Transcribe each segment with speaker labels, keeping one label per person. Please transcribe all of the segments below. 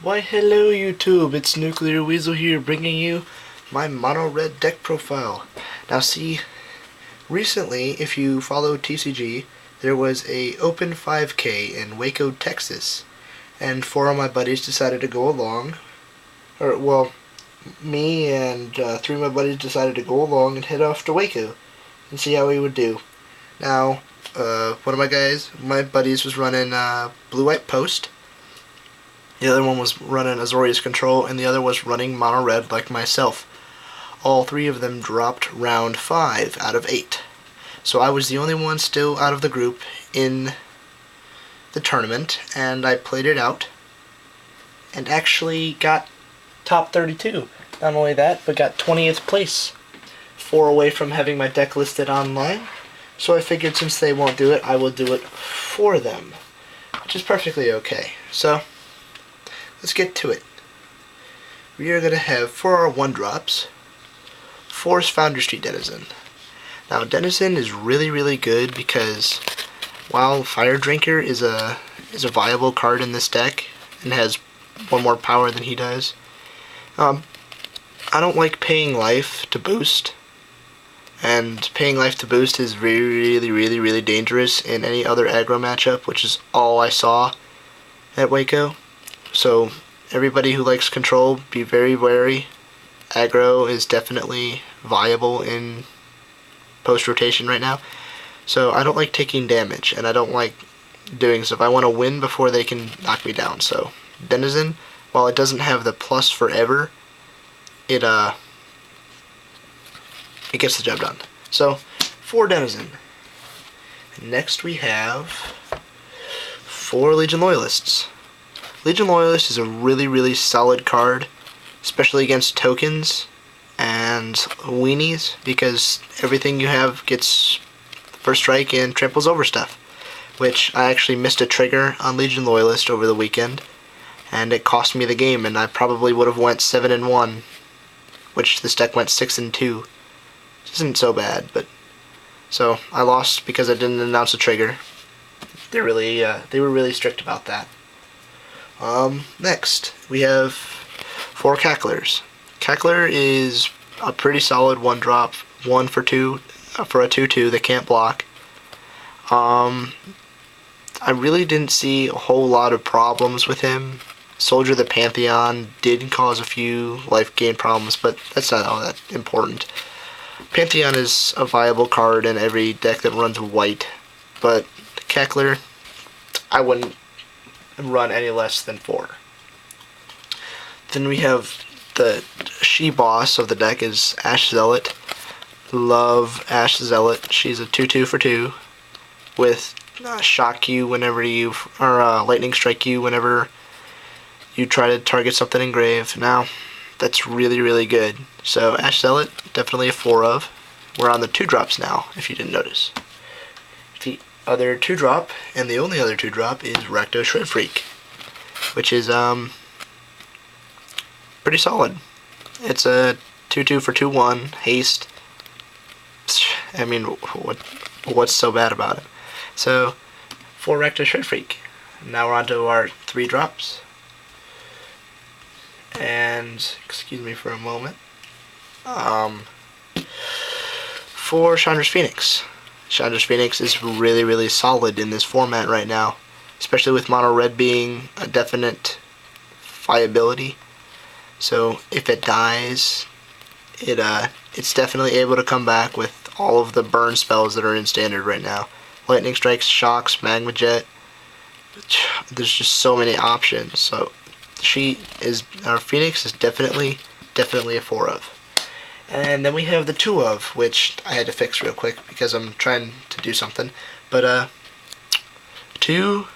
Speaker 1: Why hello YouTube, it's Nuclear Weasel here bringing you my mono red deck profile. Now see, recently if you follow TCG, there was a open 5K in Waco, Texas, and 4 of my buddies decided to go along, me and 3 of my buddies decided to go along and head off to Waco and see how we would do. Now, one of my buddies was running blue-white post. The other one was running Azorius Control, and the other was running Mono Red like myself. All 3 of them dropped round 5 out of 8. So I was the only one still out of the group in the tournament, and I played it out, and actually got top 32. Not only that, but got 20th place. 4 away from having my deck listed online. So I figured since they won't do it, I will do it for them, which is perfectly okay. So let's get to it. We are going to have, for our 1-drops, Force Foundry Street Denison. Now Denison is really good because while Fire Drinker is a viable card in this deck and has 1 more power than he does, I don't like paying life to boost. And paying life to boost is really dangerous in any other aggro matchup, which is all I saw at Waco. So everybody who likes control, be very wary. Aggro is definitely viable in post-rotation right now. So I don't like taking damage, and I don't like doing stuff. I want to win before they can knock me down. So Denison, while it doesn't have the plus forever, it gets the job done. So for Denison. Next we have 4 Legion Loyalists. Legion Loyalist is a really solid card, especially against tokens and weenies, because everything you have gets first strike and tramples over stuff, which I actually missed a trigger on Legion Loyalist over the weekend, and it cost me the game, and I probably would have went 7-1, which this deck went 6-2. Which isn't so bad, but so I lost because I didn't announce a trigger. They were really strict about that. Next, we have 4 Cacklers. Cackler is a pretty solid 1-drop, 1 for 2, for a 2/2 that can't block. I really didn't see a whole lot of problems with him. Soldier the Pantheon did cause a few life gain problems, but that's not all that important. Pantheon is a viable card in every deck that runs white, but Cackler, I wouldn't run any less than 4. Then we have the she-boss of the deck is Ashe Zealot. Love Ashe Zealot. She's a 2/2 for 2 with shock you whenever you, or lightning strike you whenever you try to target something in grave. Now, that's really good. So Ashe Zealot, definitely a 4 of. We're on the 2-drops now, if you didn't notice. The other 2-drop, and the only other 2-drop, is Rekt Shred Freak, which is pretty solid. It's a 2/2 for 2/1 haste. I mean, what's so bad about it? So, for Rekt Shred Freak. Now we're on to our 3-drops. And excuse me for a moment. For Chandra's Phoenix. Chandra's Phoenix is really solid in this format right now, especially with Mono Red being a definite viability. So if it dies, it's definitely able to come back with all of the burn spells that are in standard right now. Lightning Strikes, Shocks, Magma Jet. There's just so many options. So our Phoenix is definitely a 4 of. And then we have the 2 of, which I had to fix real quick because I'm trying to do something. But 2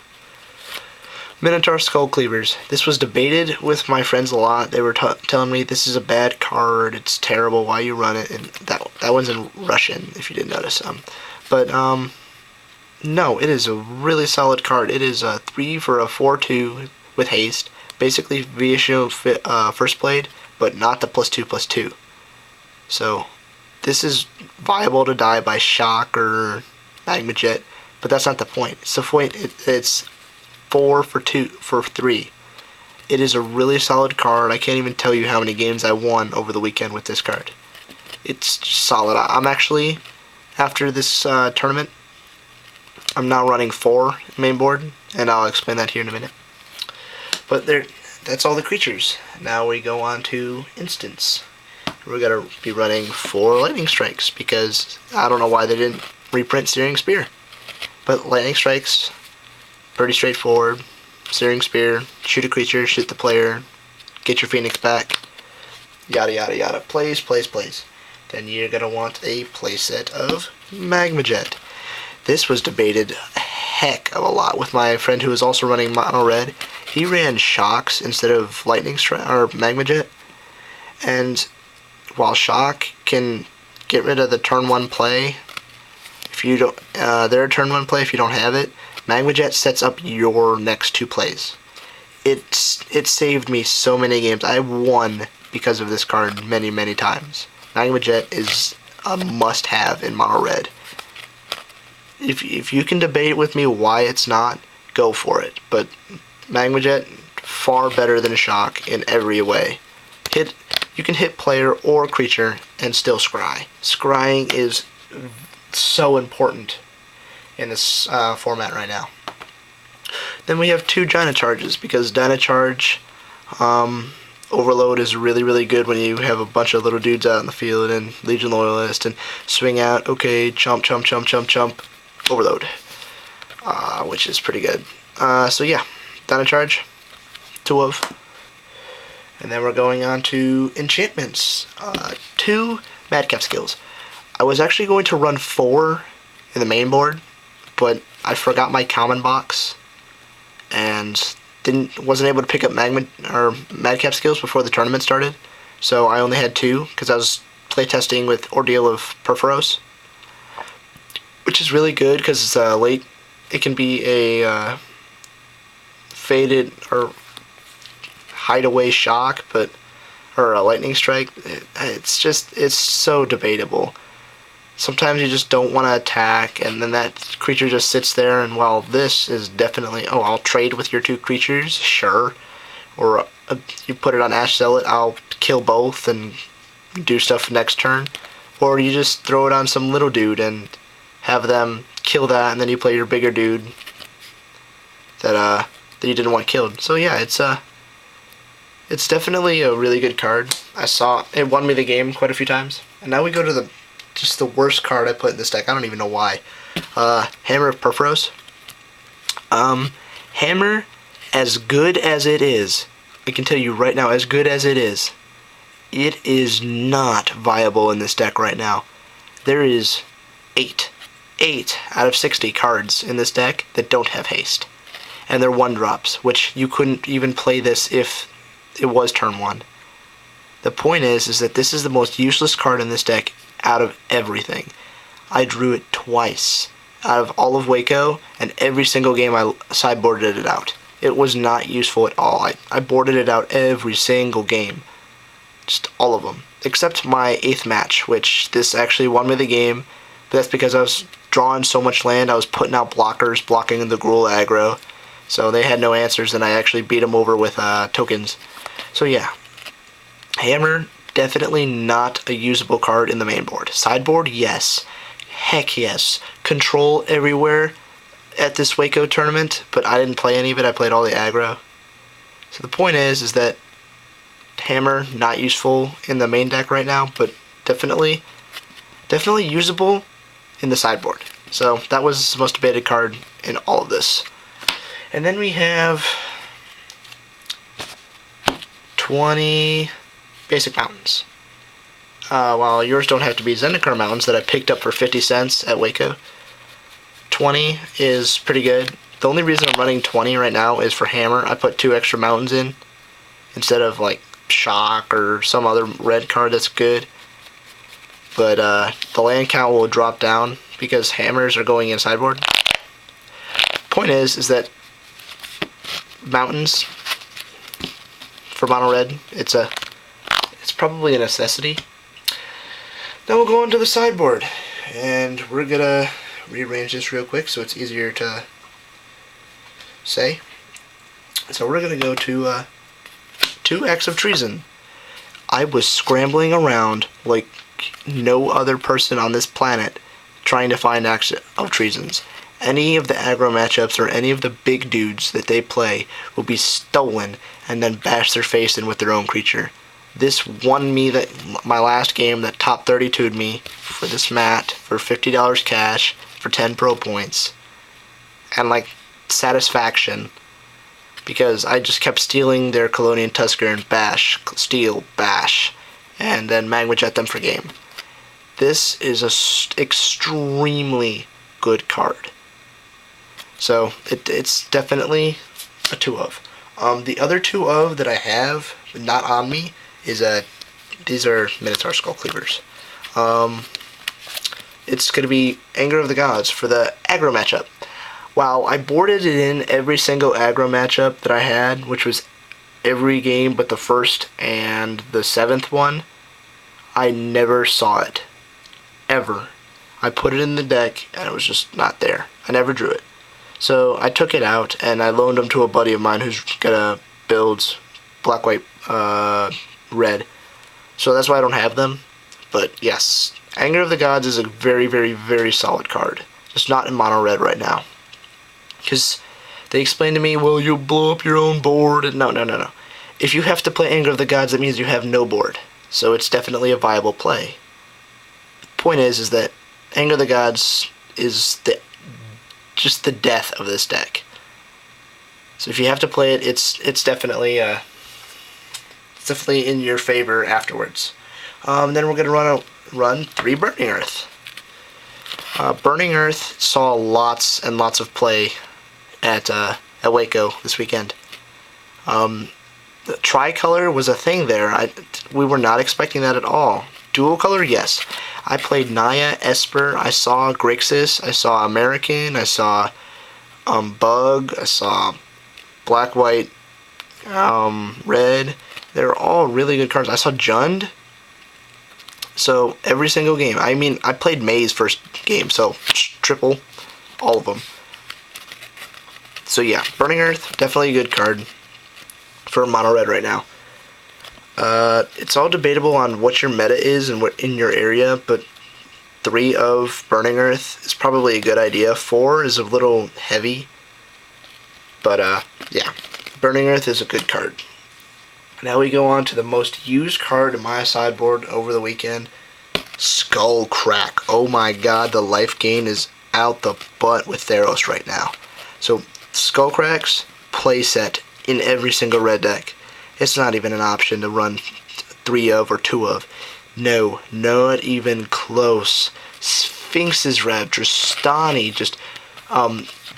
Speaker 1: Minotaur Skull Cleavers. This was debated with my friends a lot. They were telling me this is a bad card, it's terrible, why you run it, and that one's in Russian if you didn't notice. No, it is a really solid card. It is a 3 for a 4/2 with haste. Basically Viashino first blade, but not the +2/+2. So this is viable to die by shock or Magma Jet, but that's not the point. It's the point. It's 4 for 3. it is a really solid card. I can't even tell you how many games I won over the weekend with this card. It's solid. I'm actually, after this tournament, I'm now running 4 main board, and I'll explain that here in a minute. But that's all the creatures. Now we go on to instants. We're going to be running 4 lightning strikes, because I don't know why they didn't reprint Searing Spear. But lightning strikes, pretty straightforward. Searing Spear, shoot a creature, shoot the player, get your Phoenix back, yada yada yada. Plays. Then you're going to want a playset of Magma Jet. This was debated a heck of a lot with my friend who was also running Mono Red. He ran Shocks instead of Lightning Strike or Magma Jet. And while Shock can get rid of the turn 1 play, if you don't, their turn 1 play if you don't have it, Magma Jet sets up your next 2 plays. It saved me so many games. I won because of this card many times. Magma Jet is a must-have in Mono Red. If you can debate with me why it's not, go for it. But Magma Jet, far better than a Shock in every way. You can hit player or creature and still scry. Scrying is so important in this format right now. Then we have 2 Dino Charges, because Dino Charge Overload is really good when you have a bunch of little dudes out in the field and Legion Loyalist and swing out, okay, chump, Overload, which is pretty good. So yeah, Dino Charge, 2 of. And then we're going on to enchantments. 2 Madcap Skills. I was actually going to run 4 in the main board, but I forgot my common box and wasn't able to pick up Madcap Skills before the tournament started. So I only had 2 because I was playtesting with Ordeal of Perforos, which is really good because it's late. It can be a faded or hideaway shock, or a lightning strike. It's so debatable. Sometimes you just don't want to attack, and then that creature just sits there, and while this is definitely, oh, I'll trade with your 2 creatures, sure. Or you put it on Ashe Zealot, I'll kill both and do stuff next turn. Or you just throw it on some little dude and have them kill that, and then you play your bigger dude that you didn't want killed. So yeah, it's definitely a really good card. I saw it won me the game quite a few times. And now we go to just the worst card I put in this deck. I don't even know why. Hammer of Perforos. Hammer, as good as it is, I can tell you right now, as good as it is not viable in this deck right now. There is 8 out of 60 cards in this deck that don't have haste. And they're 1-drops, which you couldn't even play this if it was turn 1. The point is that this is the most useless card in this deck out of everything. I drew it twice out of all of Waco, and every single game I sideboarded it out. It was not useful at all. I boarded it out every single game. Just all of them. Except my 8th match, which this actually won me the game. But that's because I was drawing so much land. I was putting out blockers, blocking the Gruul aggro. So they had no answers, and I actually beat them over with tokens. So yeah. Hammer, definitely not a usable card in the main board. Sideboard, yes. Heck yes. Control everywhere at this Waco tournament, but I didn't play any of it. I played all the aggro. So the point is that Hammer, not useful in the main deck right now, but definitely usable in the sideboard. So that was the most debated card in all of this. And then we have 20 basic mountains. While yours don't have to be Zendikar mountains that I picked up for 50 cents at Waco, 20 is pretty good. The only reason I'm running 20 right now is for Hammer. I put 2 extra mountains in instead of like Shock or some other red card that's good. But the land count will drop down because Hammers are going in sideboard. Point is that mountains for mono red, it's probably a necessity. Then we'll go into the sideboard, and we're gonna rearrange this real quick so it's easier to say. So we're gonna go to 2 Acts of Treason. I was scrambling around like no other person on this planet trying to find Acts of Treasons. Any of the aggro matchups or any of the big dudes that they play will be stolen and then bash their face in with their own creature. This won me my last game that top 32'd me for this mat for $50 cash for 10 pro points. And like satisfaction, because I just kept stealing their Colonian Tusker and bash, steal, bash, and then Magma Jet them for game. This is a extremely good card. So it's definitely a 2 of. The other 2 of that I have not on me is these are Minotaur Skull Cleavers. It's going to be Anger of the Gods for the aggro matchup. Wow, I boarded it in every single aggro matchup that I had, which was every game but the first and the 7th one. I never saw it. Ever. I put it in the deck and it was just not there. I never drew it. So I took it out and I loaned them to a buddy of mine who's gonna build black, white, red. So that's why I don't have them. But yes, Anger of the Gods is a very, very, very solid card. Just not in mono red right now. Because they explained to me, well, you'll blow up your own board. And no. If you have to play Anger of the Gods, that means you have no board. So it's definitely a viable play. The point is that Anger of the Gods is just the death of this deck. So if you have to play it, it's definitely in your favor afterwards. Then we're gonna run 3 Burning Earth. Burning Earth saw lots and lots of play at Waco this weekend. The tricolor was a thing there. We were not expecting that at all. Dual color, yes. I played Naya, Esper, I saw Grixis, I saw American, I saw Bug, I saw Black, White, Red. They're all really good cards. I saw Jund. So every single game. I mean, I played May's first game, so triple all of them. So yeah, Burning Earth, definitely a good card for mono red right now. It's all debatable on what your meta is and what in your area, but 3 of Burning Earth is probably a good idea. 4 is a little heavy, but yeah, Burning Earth is a good card. Now we go on to the most used card in my sideboard over the weekend, Skull Crack. Oh my god, the life gain is out the butt with Theros right now. So Skull Crack's playset in every single red deck. It's not even an option to run 3 of or 2 of. No, not even close. Sphinx's Rev, Drastani, just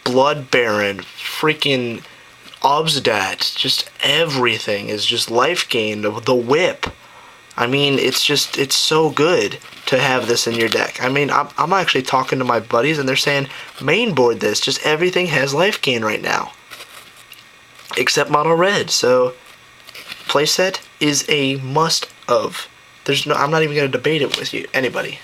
Speaker 1: Blood Baron, freaking Obsidat, just everything is just life gain. The whip. I mean, it's so good to have this in your deck. I mean, I'm actually talking to my buddies and they're saying, main board this, just everything has life gain right now. Except mono red, so playset is a must-of. I'm not even going to debate it with anybody.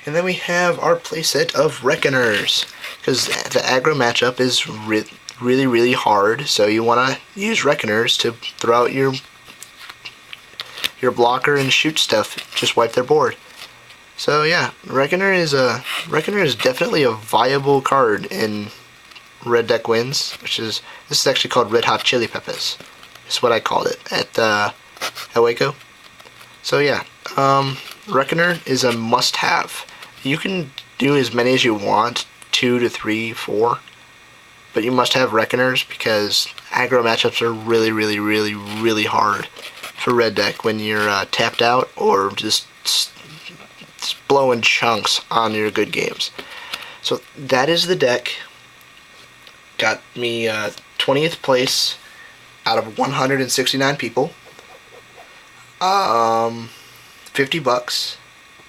Speaker 1: And then we have our playset of Reckoners, because the aggro matchup is really, really hard, so you want to use Reckoners to throw out your blocker and shoot stuff, just wipe their board. So yeah, Reckoner is definitely a viable card in red deck wins, this is actually called Red Hot Chili Peppers. Is what I called it at Waco. So yeah, Reckoner is a must-have. You can do as many as you want, 2 to 3, 4, but you must have Reckoners because aggro matchups are really, really, really, really hard for red deck when you're tapped out or just blowing chunks on your good games. So that is the deck. Got me 20th place out of 169 people. $50,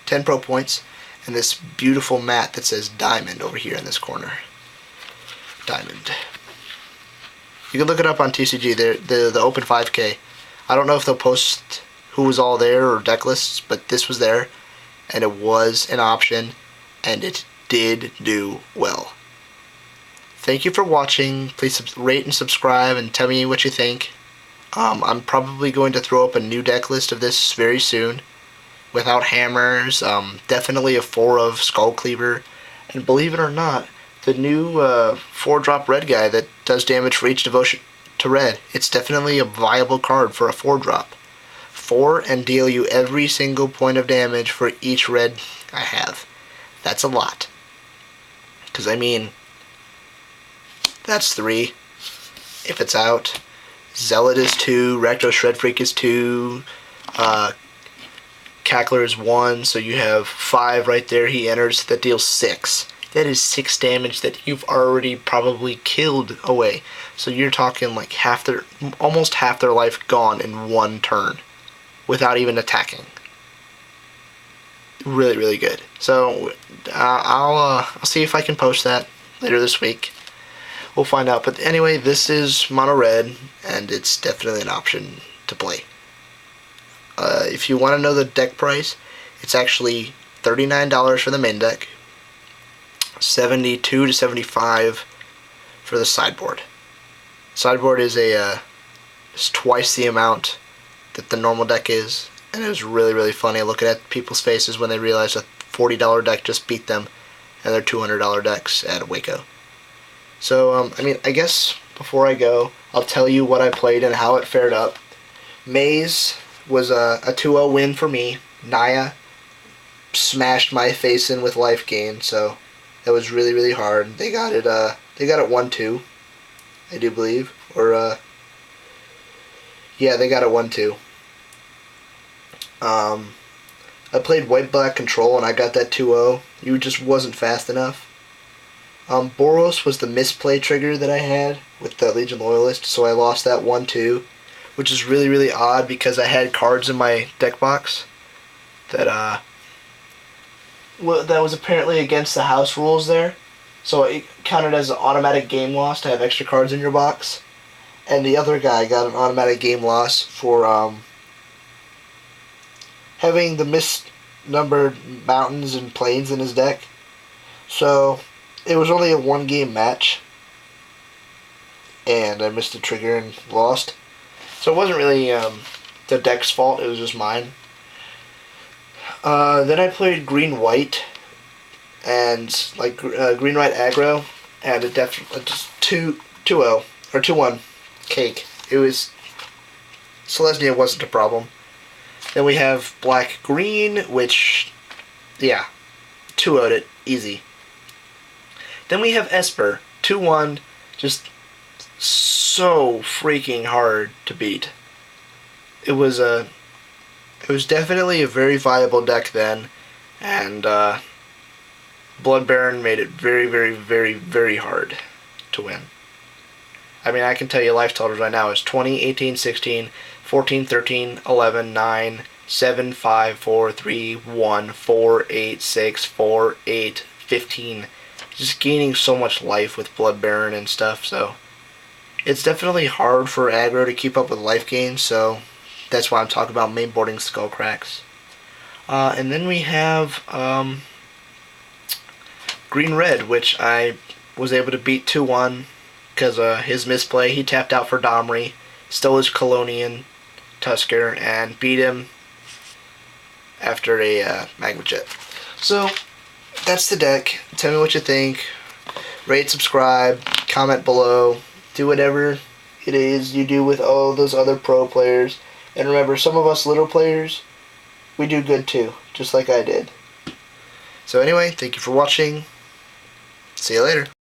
Speaker 1: 10 pro points, and this beautiful mat that says Diamond over here in this corner. Diamond. You can look it up on TCG. The Open 5K. I don't know if they'll post who was all there or deck lists, but this was there, and it was an option, and it did do well. Thank you for watching. Please rate and subscribe and tell me what you think. I'm probably going to throw up a new deck list of this very soon, without hammers. Definitely a 4 of Skull Cleaver, and believe it or not, the new 4-drop red guy that does damage for each devotion to red. It's definitely a viable card for a 4-drop. 4 and deal you every single point of damage for each red I have. That's a lot. Because, I mean, that's 3 if it's out. Zealot is 2, Rekt Shred Freak is 2, Cackler is 1, so you have 5 right there. He enters, that deals 6. That is 6 damage that you've already probably killed away. So you're talking like almost half their life gone in one turn, without even attacking. Really, really good. So I'll see if I can post that later this week. We'll find out. But anyway, this is mono red, and it's definitely an option to play. If you want to know the deck price, it's actually $39 for the main deck, $72 to $75 for the sideboard. Sideboard is is twice the amount that the normal deck is, and it was really, really funny looking at people's faces when they realized a $40 deck just beat them and their $200 decks at Waco. So, I mean, I guess before I go, I'll tell you what I played and how it fared up. Maze was a 2-0 win for me. Naya smashed my face in with life gain, so that was really, really hard. They got it 1-2, I do believe, or yeah, they got it 1-2. I played white-black control and I got that 2-0. You just wasn't fast enough. Boros was the misplay trigger that I had with the Legion Loyalist, so I lost that 1-2, which is really, really odd because I had cards in my deck box that that was apparently against the house rules there, so it counted as an automatic game loss to have extra cards in your box, and the other guy got an automatic game loss for having the misnumbered mountains and plains in his deck. So it was only a 1-game match, and I missed the trigger and lost. So it wasn't really the deck's fault, it was just mine. Then I played green-white, and like green-white aggro, and it definitely just 2-0, or 2-1 cake. It was, Selesnya wasn't a problem. Then we have black-green, which, yeah, 2-0'd it, easy. Then we have Esper, 2-1, just so freaking hard to beat. It was definitely a very viable deck then, and Blood Baron made it very, very, very, very hard to win. I mean, I can tell you life totals right now is 20, 18, 16, 14, 13, 11, 9, 7, 5, 4, 3, 1, 4, 8, 6, 4, 8, 15. Just gaining so much life with Blood Baron and stuff, so it's definitely hard for aggro to keep up with life gain, so that's why I'm talking about mainboarding Skull Cracks. And then we have green-red, which I was able to beat 2-1 because his misplay. He tapped out for Domri, stole his Colonian Tusker, and beat him after a Magma Jet. So that's the deck. Tell me what you think. Rate, subscribe, comment below. Do whatever it is you do with all those other pro players. And remember, some of us little players, we do good too, just like I did. So anyway, thank you for watching. See you later.